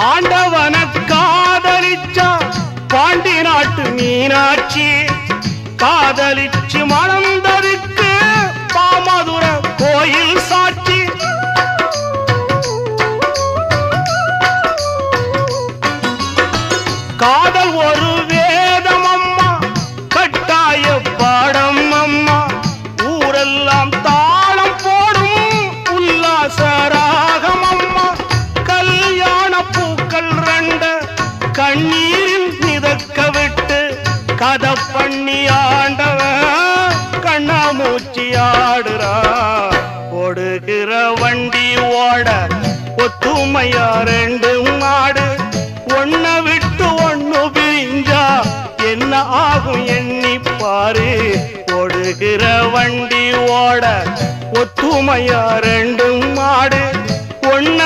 ஆண்டவன காதலிச்சா பாண்டி நாட்டு மீனாட்சி காதலிச்சு மணந்ததுக்கு பாமதுர கோயில் சாட்சி காதல் ஒரு வேதம் அம்மா கட்டாய பாடம் அம்மா ஊரெல்லாம் தாளம் போடும் உல்லாசராகம் அம்மா கல்யாண பூக்கள் ரெண்ட கண்ணீரில் மிதக்க விட்டு கதை பண்ணி ஆண்டவன் கண்ணாமூச்சி ஆடுறா ஓடுகிற வண்டி ஓட ஒத்துமையா ரெண்டு மாடு ஒன்ன விட்டு ஒண்ணு பிரிஞ்சா என்ன ஆகும் எண்ணி பாரு ஓடுகிற வண்டி ஓட ஒத்துமையா ரெண்டு மாடு ஒன்ன